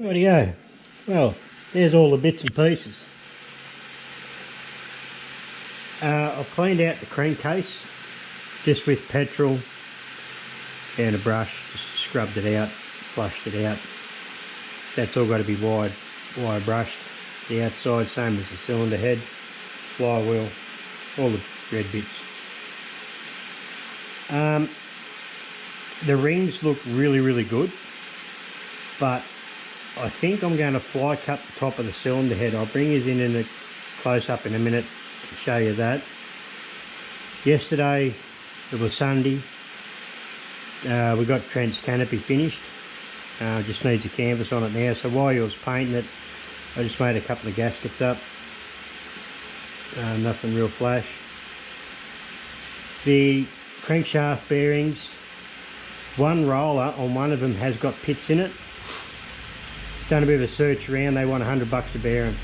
Rightio. Well, there's all the bits and pieces. I've cleaned out the crankcase just with petrol and a brush, just scrubbed it out, flushed it out. That's all got to be wire brushed. The outside, same as the cylinder head, flywheel, all the red bits. The rings look really good, but I think I'm going to fly cut the top of the cylinder head. I'll bring you in a close up in a minute to show you that. Yesterday, it was Sunday, we got Trent's canopy finished. Just needs a canvas on it now, so while he was painting it, I just made a couple of gaskets up. Nothing real flash. The crankshaft bearings, one roller on one of them has got pits in it. Done a bit of a search around, they want $100 a bearing.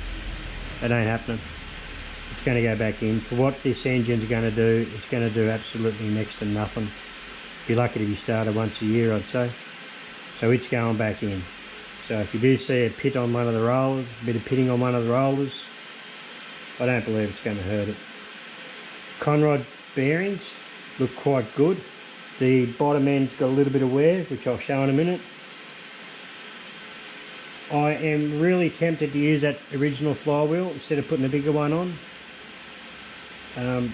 That ain't happening. It's going to go back in. For what this engine's going to do, it's going to do absolutely next to nothing. Be lucky to be started once a year, I'd say. So it's going back in. So if you do see a pit on one of the rollers, a bit of pitting on one of the rollers, I don't believe it's going to hurt it. Conrod bearings look quite good. The bottom end's got a little bit of wear, which I'll show in a minute. I am really tempted to use that original flywheel instead of putting a bigger one on,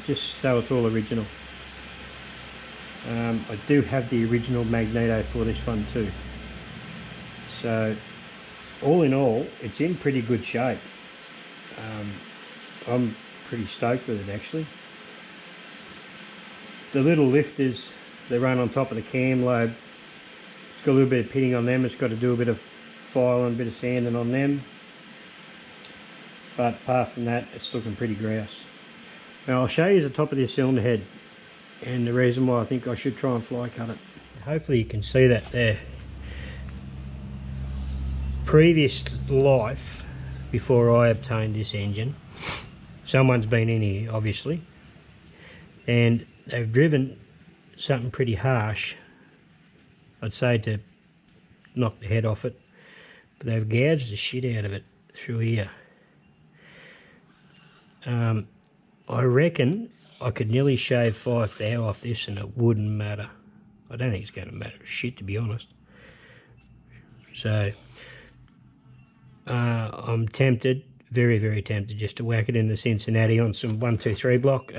just so it's all original. I do have the original Magneto for this one too. So all in all, it's in pretty good shape. I'm pretty stoked with it actually. The little lifters, they run on top of the cam lobe. It's got a little bit of pitting on them. It's got to do a bit of filing, a bit of sanding on them. But apart from that, it's looking pretty grouse. Now I'll show you the top of this cylinder head and the reason why I think I should try and fly cut it. Hopefully you can see that there. Previous life, before I obtained this engine, someone's been in here obviously, and they've driven something pretty harsh, I'd say, to knock the head off it, but they've gouged the shit out of it through here. I reckon I could nearly shave 5 thou off this and it wouldn't matter. I don't think it's going to matter shit, to be honest. So I'm tempted, very tempted, just to whack it into Cincinnati on some 123 block,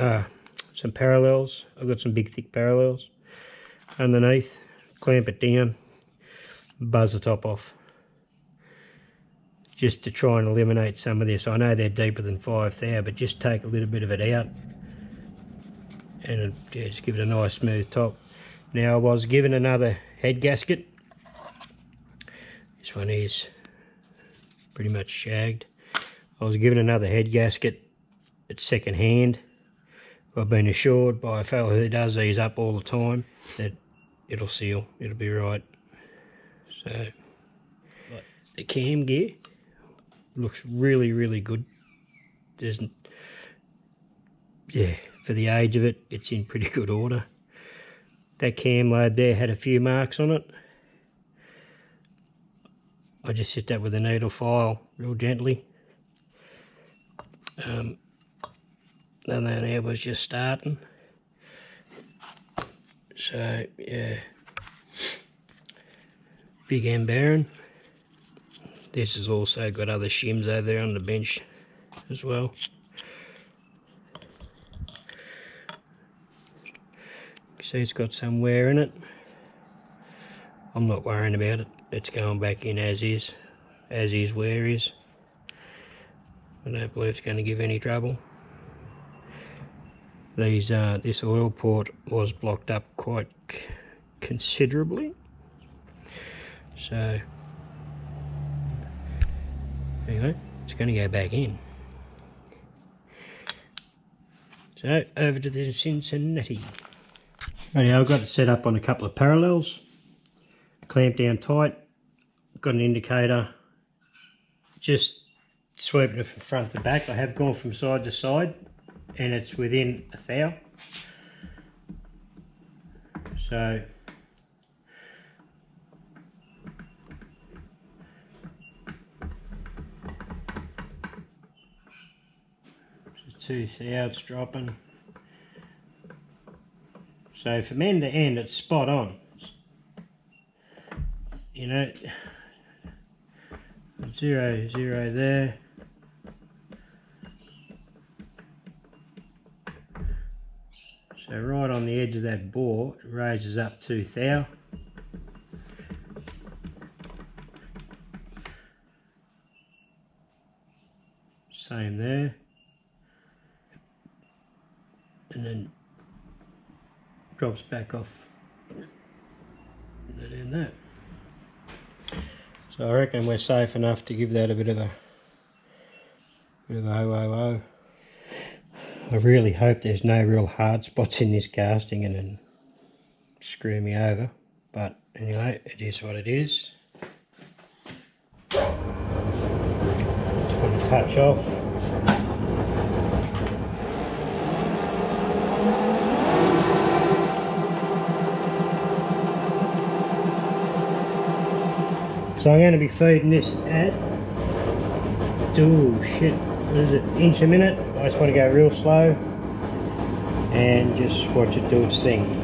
some parallels. I've got some big thick parallels underneath, clamp it down, buzz the top off, just to try and eliminate some of this. I know they're deeper than 5 thou, but just take a little bit of it out and yeah, just give it a nice smooth top. Now I was given another head gasket. This one is pretty much shagged. I was given another head gasket at second hand. I've been assured by a fellow who does these up all the time that it'll seal, it'll be right. So the cam gear looks really good. Yeah, for the age of it, it's in pretty good order. That cam lobe there had a few marks on it. I just hit that with a needle file real gently. And then there was just starting. So yeah, big end bearing. This has also got other shims over there on the bench as well. See, it's got some wear in it. I'm not worrying about it. It's going back in as is wear is. I don't believe it's going to give any trouble. This oil port was blocked up quite considerably. So anyway, it's going to go back in. So over to the Cincinnati. Right, I've got it set up on a couple of parallels, clamped down tight, got an indicator, just sweeping it from front to back. I have gone from side to side and it's within 1 thou. So tooth out, it's dropping. So from end to end, it's spot on. You know, 0, 0 there. So right on the edge of that bore, it raises up tooth out. Same there. And then drops back off that and that. So I reckon we're safe enough to give that a bit of a ho. I really hope there's no real hard spots in this casting and then screw me over. But anyway, it is what it is. Just want to touch off. So I'm going to be feeding this at, oh shit, what is it, inch a minute. I just want to go real slow and just watch it do its thing.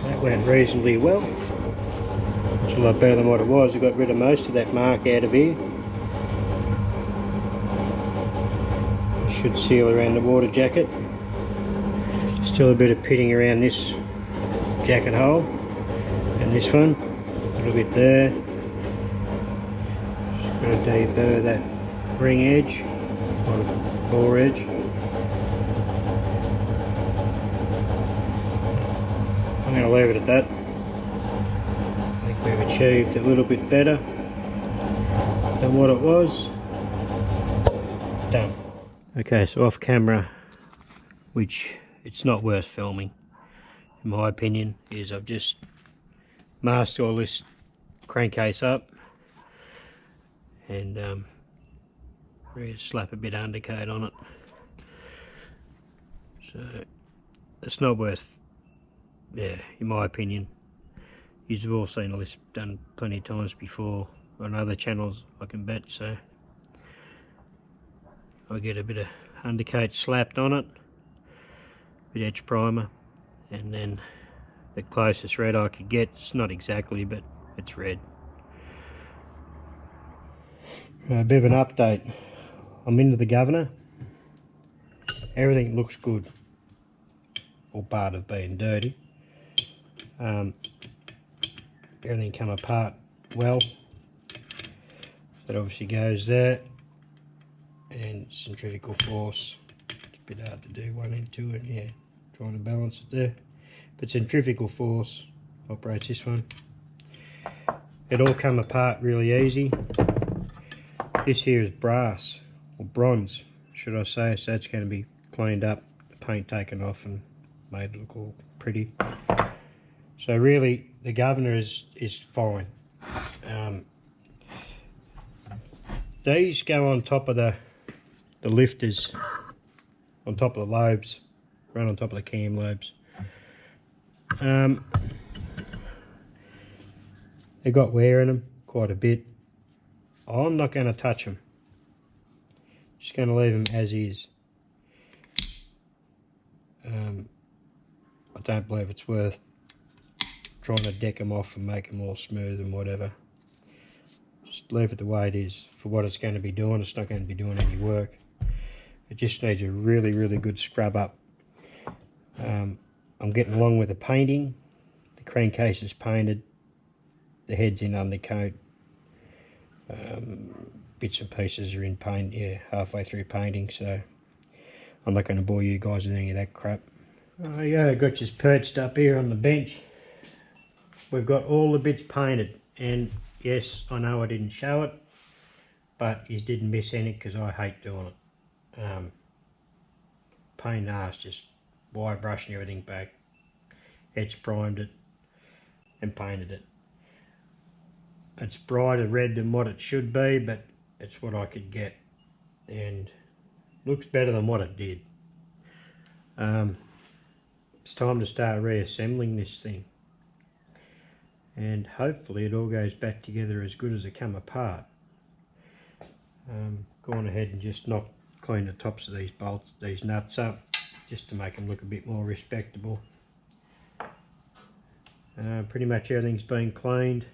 That went reasonably well. It's a lot better than what it was. I got rid of most of that mark out of here. Should seal around the water jacket. Still a bit of pitting around this jacket hole and this one. A little bit there. Just going to deburr that ring edge or bore edge. I'm going to leave it at that. I think we've achieved a little bit better than what it was. Done. Okay, so off camera, which it's not worth filming, in my opinion, is I've just masked all this crankcase up and really slap a bit of undercoat on it. So it's not worth, yeah, in my opinion. You've all seen all this done plenty of times before on other channels, I can bet. So I get a bit of undercoat slapped on it, bit edge primer, and then the closest red I could get. It's not exactly, but it's red. A bit of an update. I'm into the governor. Everything looks good, or part of being dirty. Everything come apart well. That obviously goes there, and centrifugal force. It's a bit hard to do one end to it, yeah, trying to balance it there. But centrifugal force operates this one. It all come apart really easy. This here is brass, or bronze, should I say, so that's going to be cleaned up, the paint taken off and made look all pretty. So really, the governor is fine. These go on top of the lifters, on top of the lobes, run on top of the cam lobes. They got wear in them quite a bit. I'm not going to touch them. Just going to leave them as is. I don't believe it's worth trying to deck them off and make them all smooth and whatever. Just leave it the way it is. For what it's going to be doing, it's not going to be doing any work. It just needs a really, really good scrub up. I'm getting along with the painting. The crankcase is painted. The head's in undercoat. Bits and pieces are in paint, yeah, halfway through painting, so I'm not going to bore you guys with any of that crap. Yeah, I've got just perched up here on the bench. We've got all the bits painted, and yes, I know I didn't show it, but you didn't miss any because I hate doing it. Pain ass, just wire brushing everything back, etch primed it and painted it. It's brighter red than what it should be, but it's what I could get, and looks better than what it did. It's time to start reassembling this thing, and hopefully it all goes back together as good as it come apart. Gone ahead and just clean the tops of these bolts, these nuts up, just to make them look a bit more respectable. Pretty much everything's been cleaned.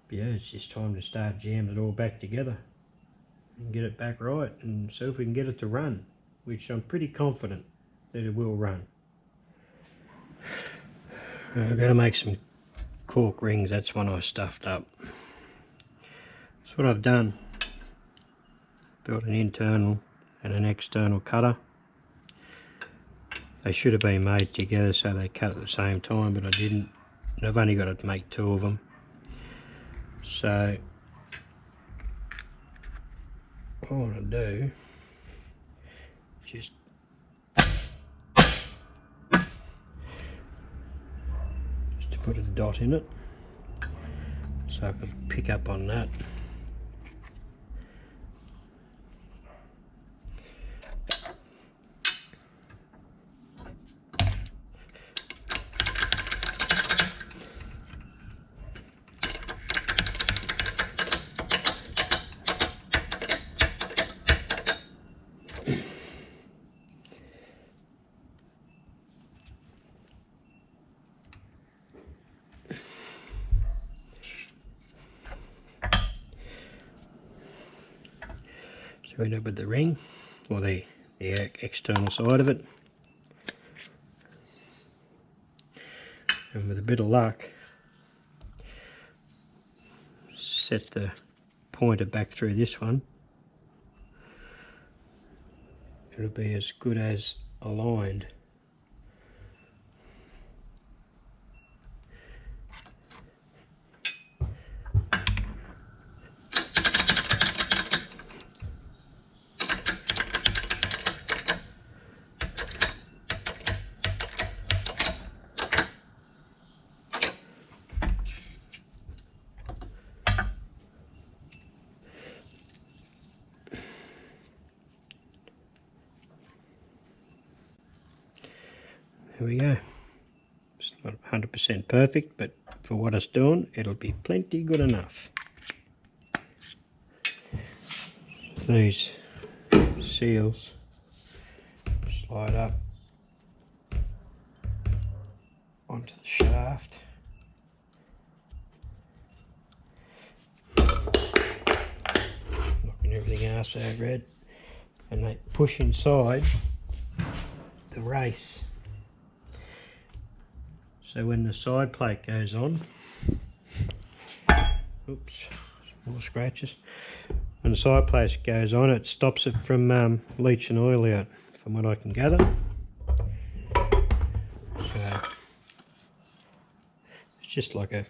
Yeah, it's just time to start jamming it all back together and get it back right and see if we can get it to run, which I'm pretty confident that it will run. I've got to make some cork rings. That's one I stuffed up. That's what I've done. Built an internal and an external cutter. They should have been made together so they cut at the same time, but I didn't. I've only got to make 2 of them. So what I want to do is just to put a dot in it so I can pick up on that. So we end up with the ring, or the external side of it, and with a bit of luck set the pointer back through this one, it'll be as good as aligned. There we go. It's not 100% perfect, but for what it's doing, it'll be plenty good enough. These seals slide up onto the shaft. Knocking everything else out red, and they push inside the race. So when the side plate goes on, oops, more scratches. When the side plate goes on, it stops it from leaching oil out, from what I can gather. So it's just like a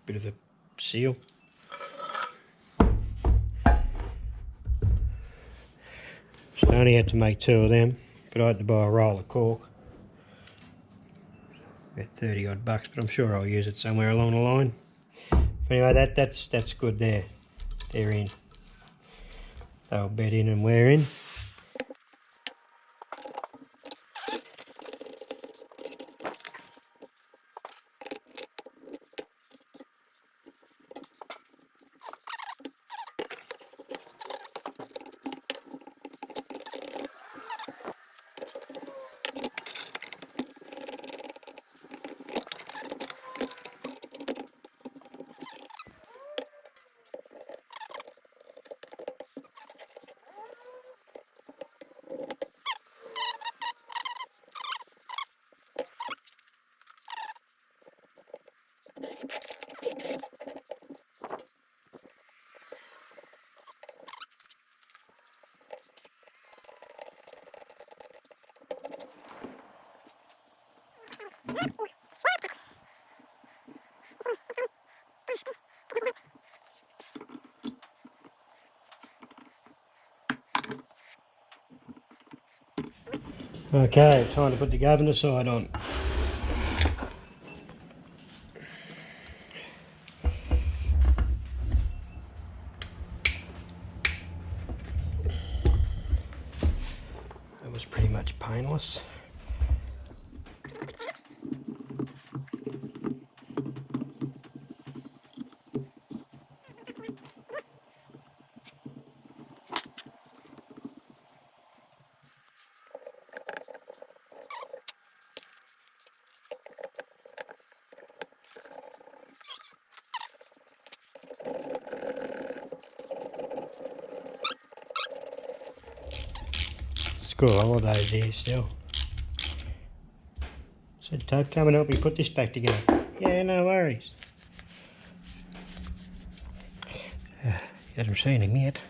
bit of a seal. So I only had to make 2 of them, but I had to buy a roll of cork. About 30 odd bucks, but I'm sure I'll use it somewhere along the line. But anyway, that's good there. They're in. They'll bed in and wear in. Okay, time to put the governor side on. That was pretty much painless. School holidays here still. Said, Tope, come and help me put this back together. Yeah, no worries. You haven't seen him yet.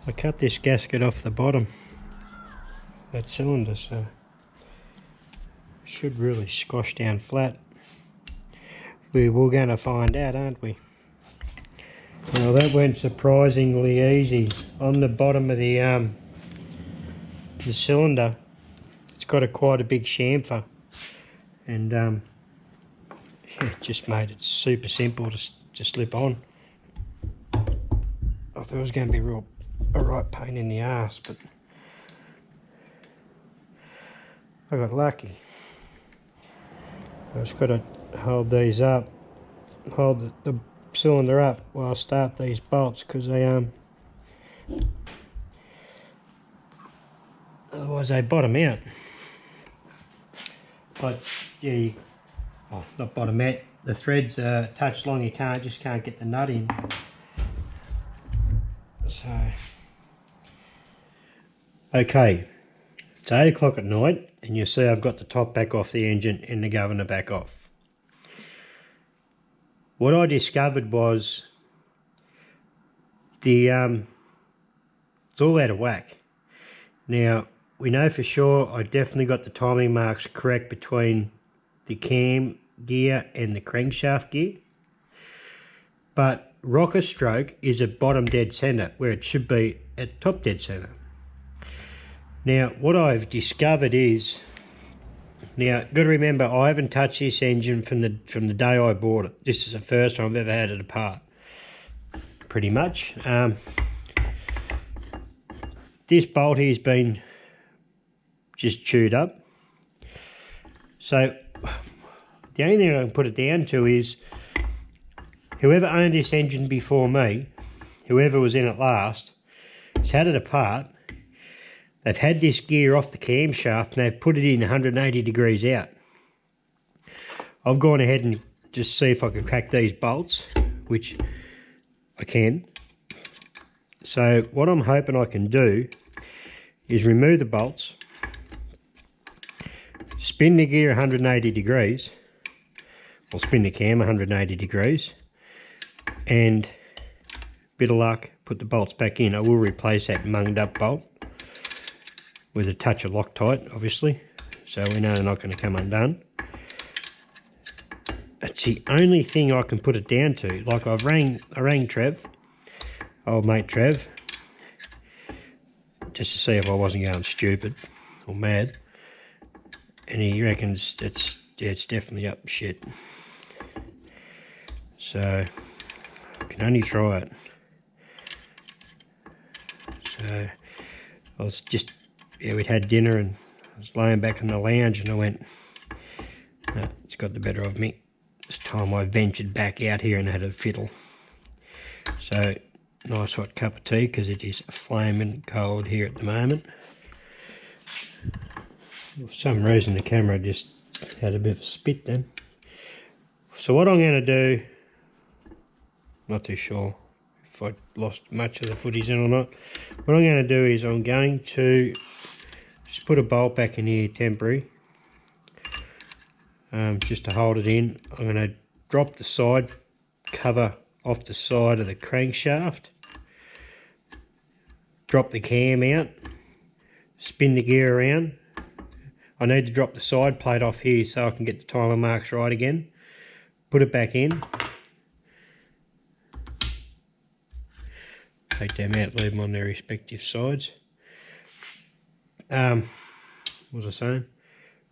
I cut this gasket off the bottom, that cylinder, so it should really squash down flat. We're going to find out, aren't we? Well, that went surprisingly easy. On the bottom of the cylinder, it's got quite a big chamfer, and yeah, it just made it super simple to slip on. I thought it was going to be a right pain in the ass, but I got lucky. I just got to hold these up, hold the cylinder up while I start these bolts, because they otherwise they bottom out. But yeah, not bottom out. The threads are touch long. You just can't get the nut in. So okay, it's 8 o'clock at night, and you see I've got the top back off the engine and the governor back off. What I discovered was it's all out of whack. Now, we know for sure I definitely got the timing marks correct between the cam gear and the crankshaft gear, but rocker stroke is at bottom dead centre, where it should be at top dead centre. Now, what I've discovered is, now, got to remember, I haven't touched this engine from the day I bought it. This is the first time I've ever had it apart, pretty much. This bolt here has been just chewed up. So the only thing I can put it down to is whoever owned this engine before me, whoever was in it last, has had it apart. They've had this gear off the camshaft and they've put it in 180 degrees out. I've gone ahead and just see if I can crack these bolts, which I can. So what I'm hoping I can do is remove the bolts, spin the gear 180 degrees, or spin the cam 180 degrees, and bit of luck, put the bolts back in. I will replace that munged up bolt with a touch of Loctite, obviously, so we know they're not going to come undone. That's the only thing I can put it down to. Like I rang Trev, old mate Trev, just to see if I wasn't going stupid or mad, and he reckons it's definitely up shit. So I can only try it. So I was just, yeah, we'd had dinner and I was laying back in the lounge and I went, no, it's got the better of me. This time I ventured back out here and had a fiddle. So, nice hot cup of tea, because it is flaming cold here at the moment. For some reason the camera just had a bit of a spit then. So what I'm going to do, not too sure if I lost much of the footage in or not. What I'm going to do is I'm going to just put a bolt back in here temporary, just to hold it in. I'm going to drop the side cover off the side of the crankshaft, drop the cam out, spin the gear around. I need to drop the side plate off here so I can get the timer marks right again. Put it back in. Take them out, leave them on their respective sides. What was I saying?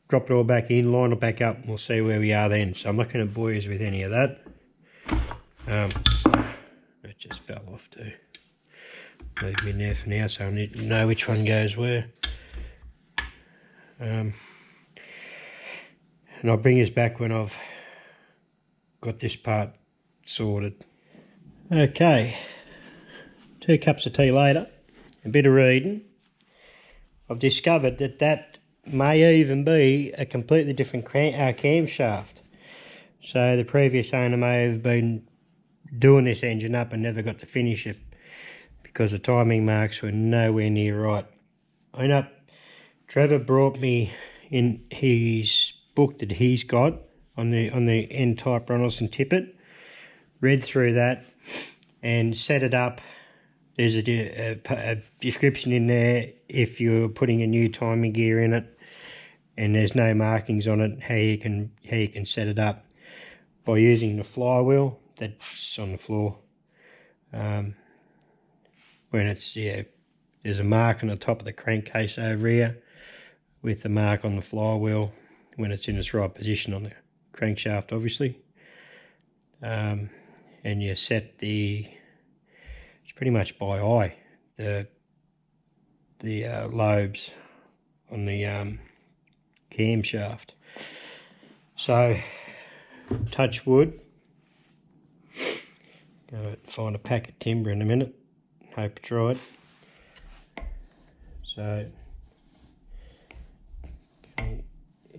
Drop it all back in, line it back up, and we'll see where we are then. So I'm not going to bore you with any of that. It just fell off too. Leave me in there for now, so I need to know which one goes where. And I'll bring us back when I've got this part sorted. Okay, 2 cups of tea later, a bit of reading. I've discovered that may even be a completely different camshaft. So the previous owner may have been doing this engine up and never got to finish it because the timing marks were nowhere near right. Trevor brought me in his book that he's got on the N-type Ronaldson Tippett, read through that and set it up. There's a description in there if you're putting a new timing gear in it, and there's no markings on it, how you can set it up by using the flywheel that's on the floor. When it's, there's a mark on the top of the crankcase over here with the mark on the flywheel when it's in its right position on the crankshaft, obviously. And you set it's pretty much by eye, the lobes on the camshaft. So, touch wood. Go and find a pack of timber in a minute. Hope it's right. So,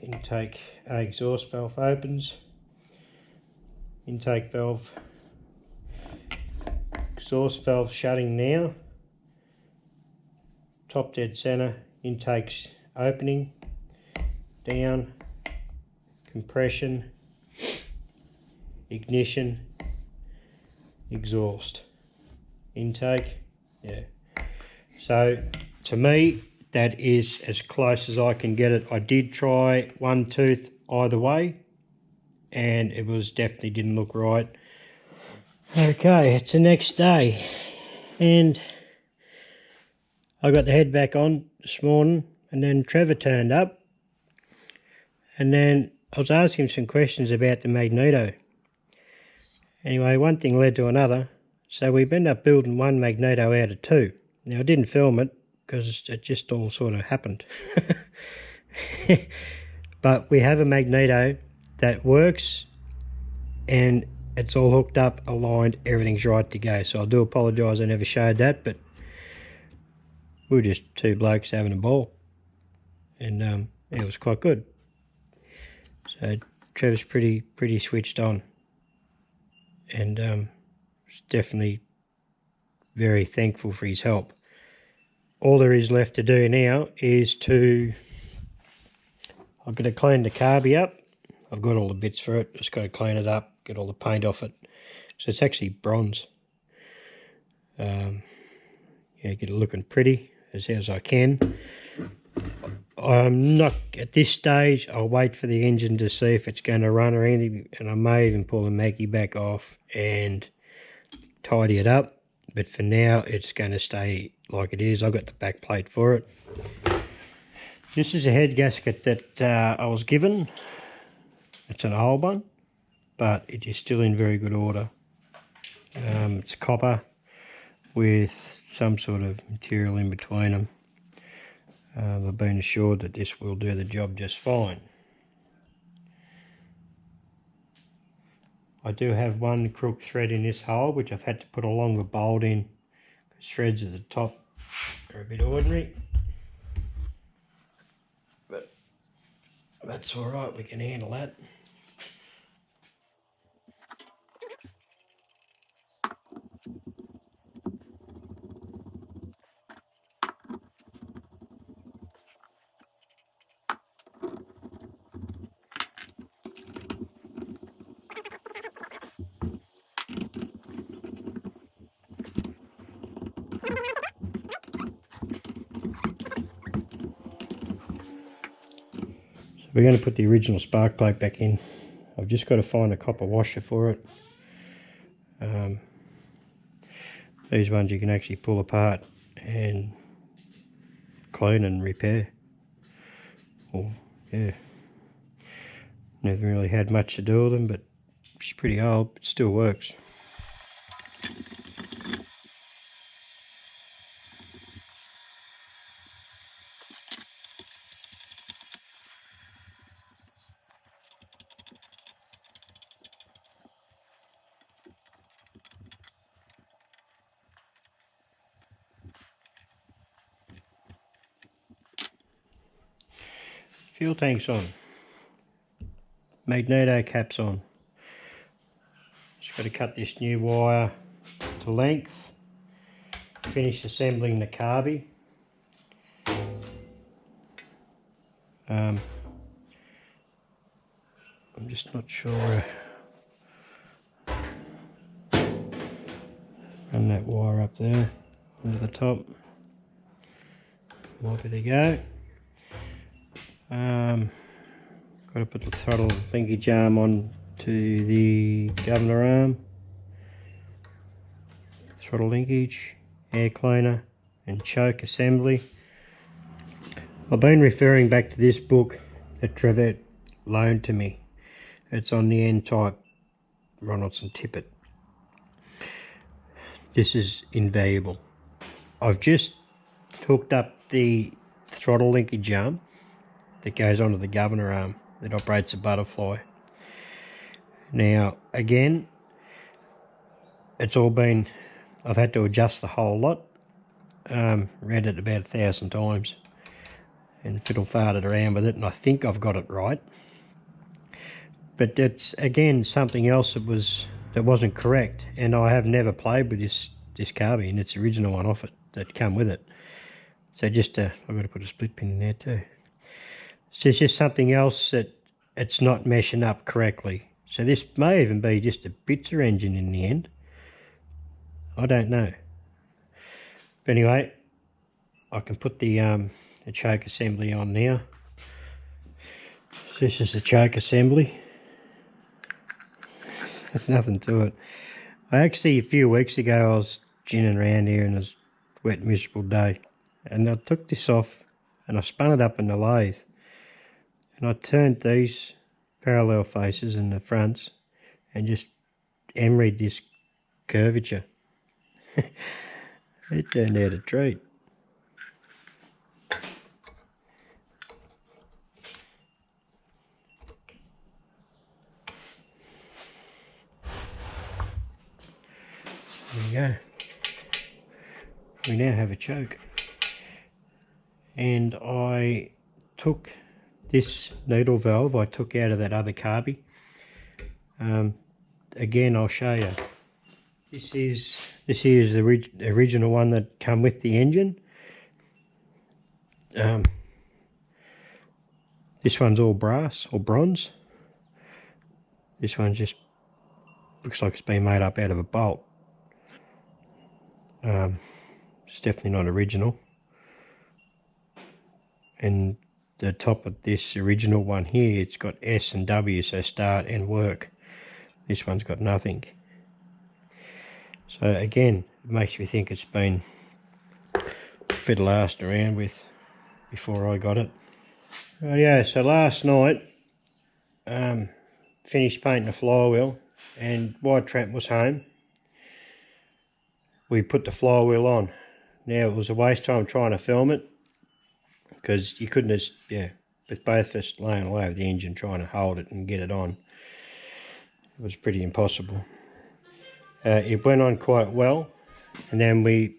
intake exhaust valve opens. Intake valve, exhaust valve shutting now. Top dead center. Intake's opening. Down. Compression. Ignition. Exhaust. Intake. Yeah. So to me that is as close as I can get it. I did try one tooth either way and it was definitely didn't look right. Okay, it's the next day and I got the head back on this morning and then Trevor turned up and then I was asking him some questions about the Magneto. Anyway, one thing led to another, so we ended up building one Magneto out of 2. Now I didn't film it because it just all sort of happened. But we have a Magneto that works and it's all hooked up, aligned, everything's right to go. So I do apologise I never showed that, but we were just 2 blokes having a ball and it was quite good. So Trevor's pretty switched on and was definitely very thankful for his help. All there is left to do now is I've got to clean the carby up. I've got all the bits for it, just got to clean it up, get all the paint off it. So it's actually bronze. Yeah, get it looking pretty as I can. I'm not, at this stage, I'll wait for the engine to see if it's going to run or anything, and I may even pull the Maggie back off and tidy it up. But for now, it's going to stay like it is. I've got the back plate for it. This is a head gasket that I was given. It's an old one, but it is still in very good order. It's copper with some sort of material in between them. I've been assured that this will do the job just fine. I do have one crook thread in this hole, which I've had to put a longer bolt in. The threads at the top are a bit ordinary, but that's all right, we can handle that. we're going to put the original spark plug back in. I've just got to find a copper washer for it. These ones you can actually pull apart and clean and repair. Well, yeah, never really had much to do with them, but it's pretty old, but still works. Fuel tank's on. Magneto cap's on. Just got to cut this new wire to length. Finish assembling the carby. I'm just not sure. Run that wire up there onto the top. Might be the go. Got to put the throttle linkage arm on to the governor arm. Throttle linkage, air cleaner and choke assembly. I've been referring back to this book that Tippett loaned to me. It's on the N-type Ronaldson Tippett. This is invaluable. I've just hooked up the throttle linkage arm that goes onto the governor arm that operates a butterfly. Now again, it's all been, I've had to adjust the whole lot. Read it about 1,000 times and fiddle farted around with it, and I think I've got it right. But that's again something else that wasn't correct, and I have never played with this carby, and it's the original one off it that come with it. So just I've got to put a split pin in there too. So it's just something else that it's not meshing up correctly. So this may even be just a Bitzer engine in the end. I don't know. But anyway, I can put the choke assembly on now. So this is the choke assembly. There's nothing to it. I actually, a few weeks ago, I was ginning around here and it was a wet, miserable day. And I took this off and I spun it up in the lathe. And I turned these parallel faces in the fronts and just emeryed this curvature. It turned out a treat. There we go. We now have a choke. And I took this needle valve I took out of that other carby. Again, I'll show you. This is the original one that come with the engine. This one's all brass or bronze. This one just looks like it's been made up out of a bolt. It's definitely not original. And the top of this original one here, it's got S and W, so start and work. This one's got nothing. So again, it makes me think it's been fiddle-arsed around with before I got it. Rightio, so last night, finished painting the flywheel, and while Trent was home, we put the flywheel on. Now it was a waste time trying to film it, because you couldn't just, with both of us laying away with the engine trying to hold it and get it on. It was pretty impossible. It went on quite well, and then we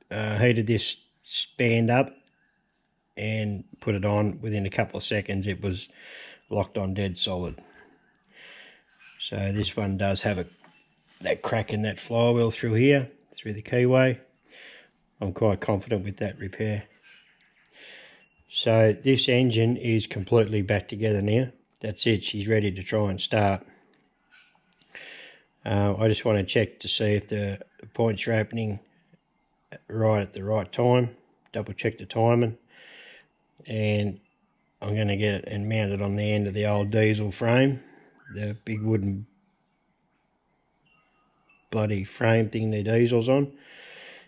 heated this band up and put it on. Within a couple of seconds it was locked on dead solid. So this one does have that crack in that flywheel through here, through the keyway. I'm quite confident with that repair. So this engine is completely back together now. That's it, she's ready to try and start. I just want to check to see if the points are opening right at the right time. Double check the timing. And I'm going to get it and mount it on the end of the old diesel frame, the big wooden bloody frame thing the diesel's on.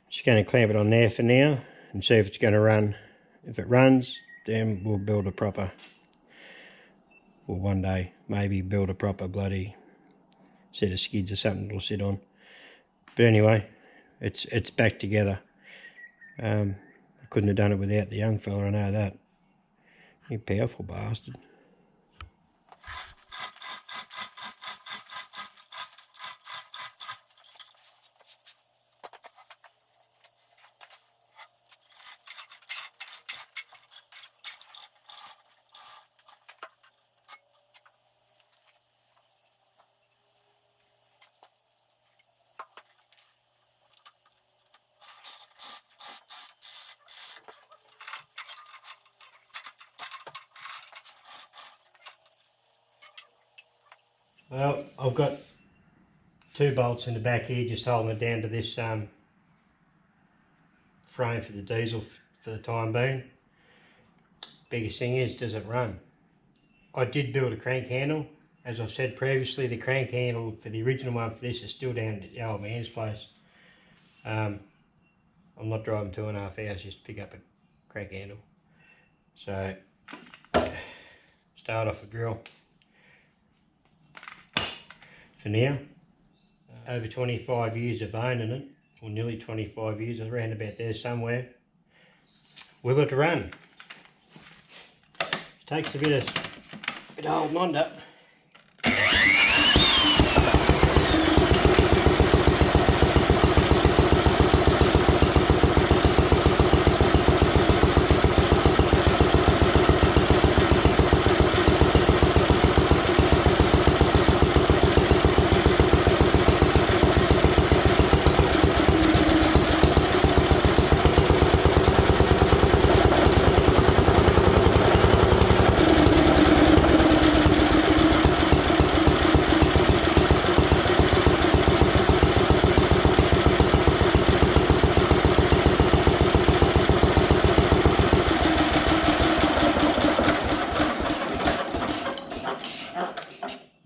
Just going to clamp it on there for now and see if it's going to run. If it runs, then we'll build a proper, or one day maybe build a proper bloody set of skids or something it'll sit on. But anyway, it's back together. I couldn't have done it without the young fella, I know that. You powerful bastard. Well, I've got 2 bolts in the back here just holding it down to this frame for the diesel for the time being. Biggest thing is, does it run? I did build a crank handle. As I've said previously, the crank handle for the original one for this is still down at the old man's place. I'm not driving 2.5 hours just to pick up a crank handle. So, start off a drill. For now, over 25 years of owning it, or nearly 25 years, around about there somewhere, will it run? It takes a bit of holding on to.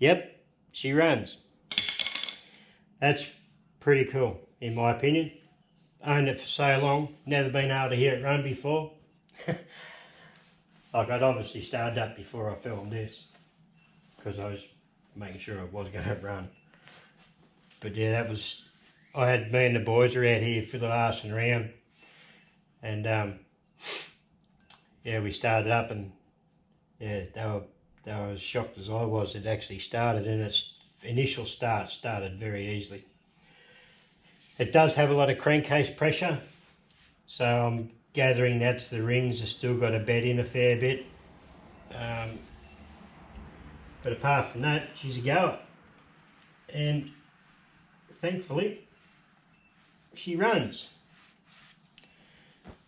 Yep, she runs. That's pretty cool, in my opinion. Owned it for so long, never been able to hear it run before. Like, I'd obviously started up before I filmed this, because I was making sure it was going to run. But yeah, that was, me and the boys were out here fiddle arsing around, and yeah, we started up, and yeah, they were as shocked as I was. It actually started, and its initial start started very easily. It does have a lot of crankcase pressure, so I'm gathering that's the rings have still got a bed in a fair bit. But apart from that, she's a goer, and thankfully she runs.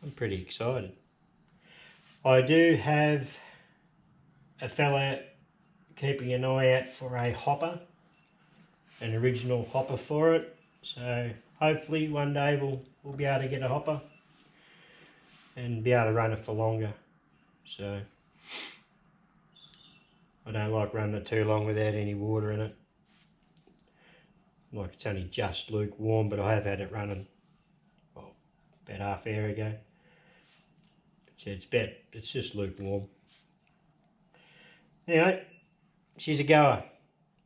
I'm pretty excited. I do have a fella keeping an eye out for a hopper, an original hopper for it, so hopefully one day we'll be able to get a hopper and be able to run it for longer. So I don't like running it too long without any water in it. Like, it's only just lukewarm, but I have had it running, well, about half an hour ago. So it's just lukewarm. Anyway, she's a goer,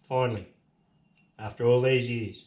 finally, after all these years.